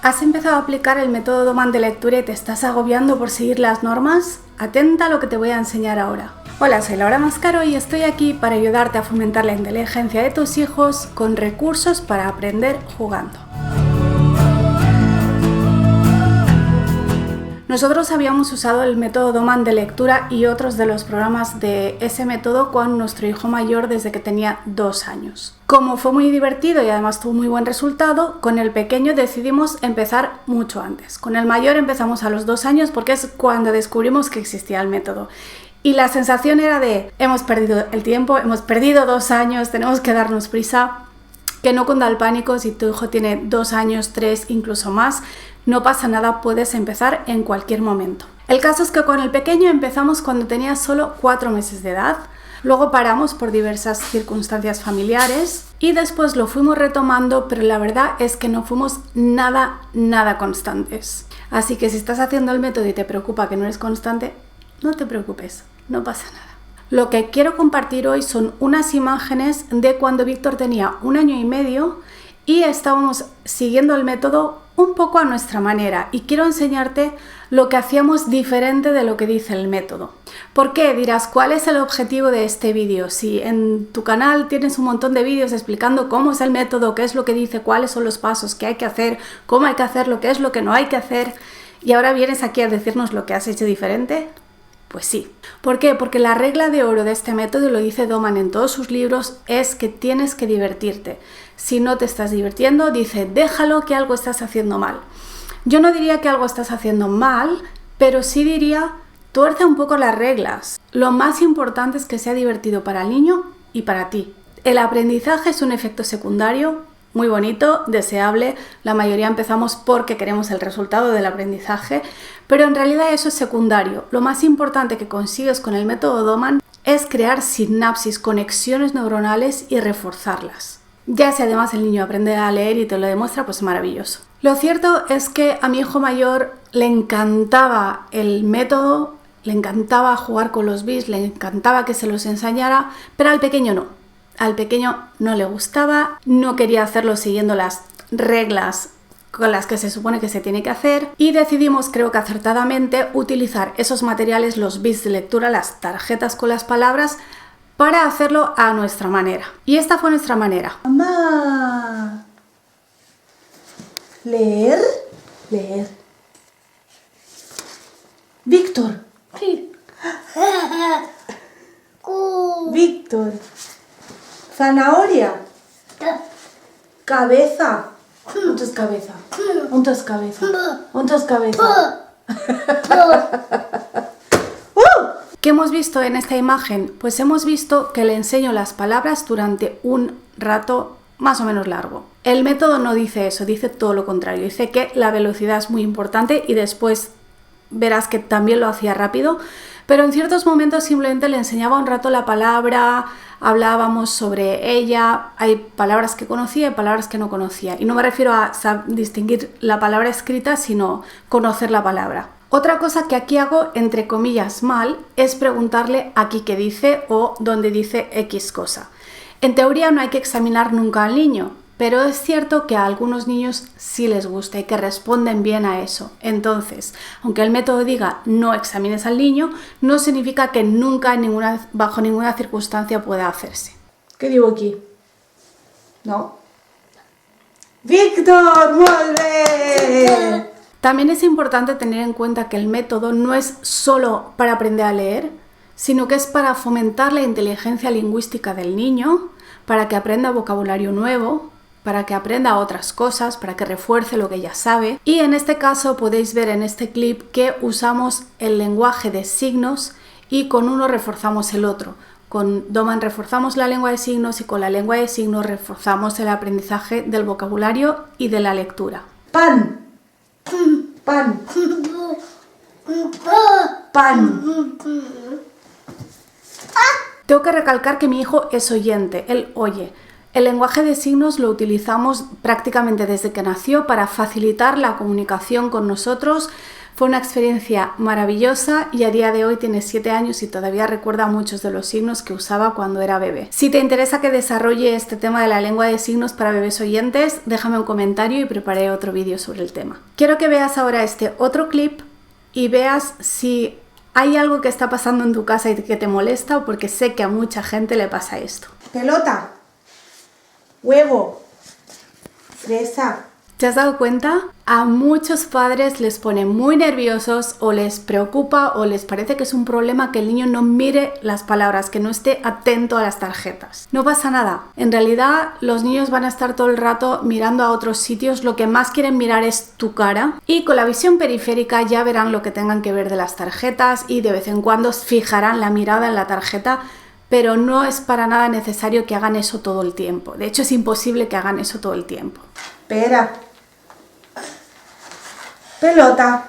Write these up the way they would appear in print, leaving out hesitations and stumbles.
¿Has empezado a aplicar el método Doman de lectura y te estás agobiando por seguir las normas? Atenta a lo que te voy a enseñar ahora. Hola, soy Laura Mascaro y estoy aquí para ayudarte a fomentar la inteligencia de tus hijos con recursos para aprender jugando. Nosotros habíamos usado el método Doman de lectura y otros de los programas de ese método con nuestro hijo mayor desde que tenía 2 años. Como fue muy divertido y además tuvo muy buen resultado, con el pequeño decidimos empezar mucho antes. Con el mayor empezamos a los 2 años porque es cuando descubrimos que existía el método. Y la sensación era de, hemos perdido el tiempo, hemos perdido 2 años, tenemos que darnos prisa. Que no cunda el pánico si tu hijo tiene 2 años, 3, incluso más. No pasa nada, puedes empezar en cualquier momento. El caso es que con el pequeño empezamos cuando tenía solo 4 meses de edad. Luego paramos por diversas circunstancias familiares y después lo fuimos retomando, pero la verdad es que no fuimos nada constantes. Así que si estás haciendo el método y te preocupa que no eres constante, no te preocupes, no pasa nada. Lo que quiero compartir hoy son unas imágenes de cuando Víctor tenía 1 año y medio y estábamos siguiendo el método un poco a nuestra manera y quiero enseñarte lo que hacíamos diferente de lo que dice el método. ¿Por qué? Dirás, ¿cuál es el objetivo de este vídeo? Si en tu canal tienes un montón de vídeos explicando cómo es el método, qué es lo que dice, cuáles son los pasos que hay que hacer, cómo hay que hacerlo, qué es lo que no hay que hacer y ahora vienes aquí a decirnos lo que has hecho diferente. Pues sí. ¿Por qué? Porque la regla de oro de este método, y lo dice Doman en todos sus libros, es que tienes que divertirte. Si no te estás divirtiendo, dice, déjalo que algo estás haciendo mal. Yo no diría que algo estás haciendo mal, pero sí diría, tuerce un poco las reglas. Lo más importante es que sea divertido para el niño y para ti. El aprendizaje es un efecto secundario, muy bonito, deseable, la mayoría empezamos porque queremos el resultado del aprendizaje, pero en realidad eso es secundario. Lo más importante que consigues con el método Doman es crear sinapsis, conexiones neuronales y reforzarlas. Ya si además el niño aprende a leer y te lo demuestra, pues maravilloso. Lo cierto es que a mi hijo mayor le encantaba el método, le encantaba jugar con los bits, le encantaba que se los enseñara, pero al pequeño no. Al pequeño no le gustaba, no quería hacerlo siguiendo las reglas con las que se supone que se tiene que hacer y decidimos, creo que acertadamente, utilizar esos materiales, los bits de lectura, las tarjetas con las palabras, para hacerlo a nuestra manera. Y esta fue nuestra manera. Mamá, leer. Víctor. Sí. Víctor. Zanahoria. Cabeza. ¿Dónde es cabeza? ¿Dónde es cabeza? ¿Dónde es cabeza? ¿Qué hemos visto en esta imagen? Pues hemos visto que le enseño las palabras durante un rato más o menos largo. El método no dice eso, dice todo lo contrario. Dice que la velocidad es muy importante y después verás que también lo hacía rápido, pero en ciertos momentos simplemente le enseñaba un rato la palabra, hablábamos sobre ella, hay palabras que conocía y palabras que no conocía. Y no me refiero a distinguir la palabra escrita, sino conocer la palabra. Otra cosa que aquí hago, entre comillas, mal, es preguntarle aquí qué dice o dónde dice X cosa. En teoría no hay que examinar nunca al niño, pero es cierto que a algunos niños sí les gusta y que responden bien a eso. Entonces, aunque el método diga no examines al niño, no significa que nunca, bajo ninguna circunstancia pueda hacerse. ¿Qué digo aquí? No. ¡Víctor! ¡Muy bien! También es importante tener en cuenta que el método no es solo para aprender a leer, sino que es para fomentar la inteligencia lingüística del niño, para que aprenda vocabulario nuevo, para que aprenda otras cosas, para que refuerce lo que ya sabe. Y en este caso podéis ver en este clip que usamos el lenguaje de signos y con uno reforzamos el otro. Con Doman reforzamos la lengua de signos y con la lengua de signos reforzamos el aprendizaje del vocabulario y de la lectura. Pan. Pan. Pan. Tengo que recalcar que mi hijo es oyente, él oye. El lenguaje de signos lo utilizamos prácticamente desde que nació para facilitar la comunicación con nosotros, Fue una experiencia maravillosa y a día de hoy tiene 7 años y todavía recuerda muchos de los signos que usaba cuando era bebé. Si te interesa que desarrolle este tema de la lengua de signos para bebés oyentes, déjame un comentario y preparé otro vídeo sobre el tema. Quiero que veas ahora este otro clip y veas si hay algo que está pasando en tu casa y que te molesta, porque sé que a mucha gente le pasa esto. Pelota, huevo, fresa. ¿Te has dado cuenta? A muchos padres les pone muy nerviosos o les preocupa o les parece que es un problema que el niño no mire las palabras, que no esté atento a las tarjetas. No pasa nada. En realidad los niños van a estar todo el rato mirando a otros sitios. Lo que más quieren mirar es tu cara y con la visión periférica ya verán lo que tengan que ver de las tarjetas y de vez en cuando fijarán la mirada en la tarjeta, pero no es para nada necesario que hagan eso todo el tiempo. De hecho, es imposible que hagan eso todo el tiempo. Pera. Pelota.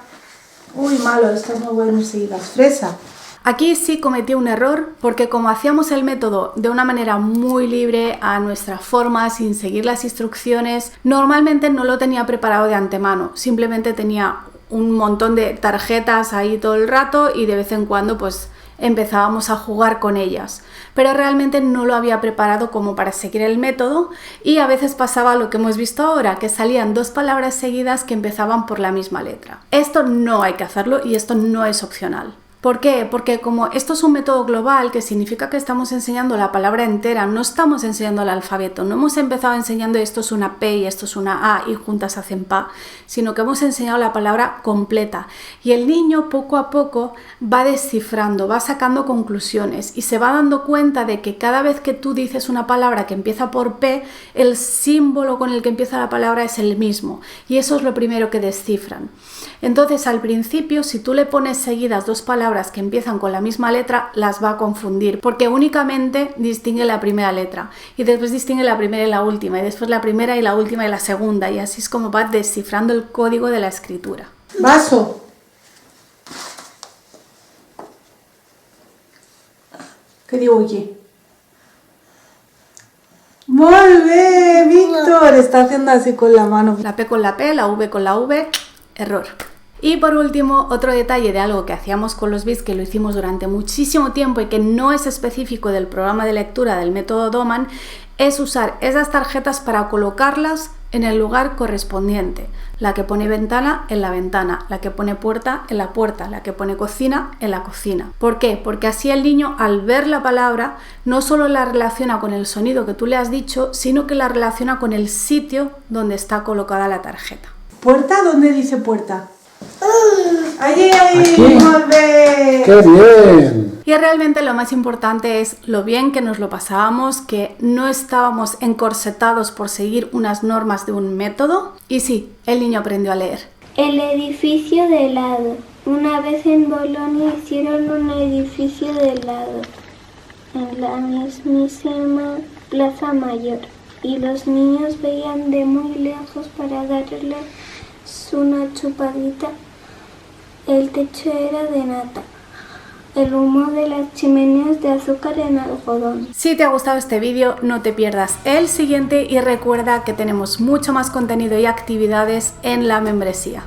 Uy, malo, estas no voy a ir seguidas. Fresa. Aquí sí cometí un error porque como hacíamos el método de una manera muy libre, a nuestra forma, sin seguir las instrucciones, normalmente no lo tenía preparado de antemano. Simplemente tenía un montón de tarjetas ahí todo el rato y de vez en cuando pues empezábamos a jugar con ellas, pero realmente no lo había preparado como para seguir el método y a veces pasaba lo que hemos visto ahora, que salían 2 palabras seguidas que empezaban por la misma letra. Esto no hay que hacerlo y esto no es opcional. ¿Por qué? Porque como esto es un método global, que significa que estamos enseñando la palabra entera, no estamos enseñando el alfabeto, no hemos empezado enseñando esto es una P y esto es una A y juntas hacen PA, sino que hemos enseñado la palabra completa y el niño poco a poco va descifrando, va sacando conclusiones y se va dando cuenta de que cada vez que tú dices una palabra que empieza por P, el símbolo con el que empieza la palabra es el mismo y eso es lo primero que descifran. Entonces al principio, si tú le pones seguidas 2 palabras que empiezan con la misma letra, las va a confundir porque únicamente distingue la primera letra y después distingue la primera y la última y después la primera y la última y la segunda y así es como va descifrando el código de la escritura. Vaso. ¿Qué digo aquí? Muy bien, Víctor. Está haciendo así con la mano. La P con la P, la V con la V, error. Y por último, otro detalle de algo que hacíamos con los bits, que lo hicimos durante muchísimo tiempo y que no es específico del programa de lectura del método Doman, es usar esas tarjetas para colocarlas en el lugar correspondiente. La que pone ventana en la ventana, la que pone puerta en la puerta, la que pone cocina en la cocina. ¿Por qué? Porque así el niño al ver la palabra no solo la relaciona con el sonido que tú le has dicho, sino que la relaciona con el sitio donde está colocada la tarjeta. ¿Puerta? ¿Dónde dice puerta? ¡Allí! Aquí. ¡Muy bien! ¡Qué bien! Y realmente lo más importante es lo bien que nos lo pasábamos, que no estábamos encorsetados por seguir unas normas de un método. Y sí, el niño aprendió a leer. El edificio de helado. Una vez en Bolonia hicieron un edificio de helado en la mismísima Plaza Mayor y los niños veían de muy lejos para darles una chupadita. El techo era de nata. El humo de las chimeneas de azúcar en algodón. Si te ha gustado este vídeo, no te pierdas el siguiente y recuerda que tenemos mucho más contenido y actividades en la membresía.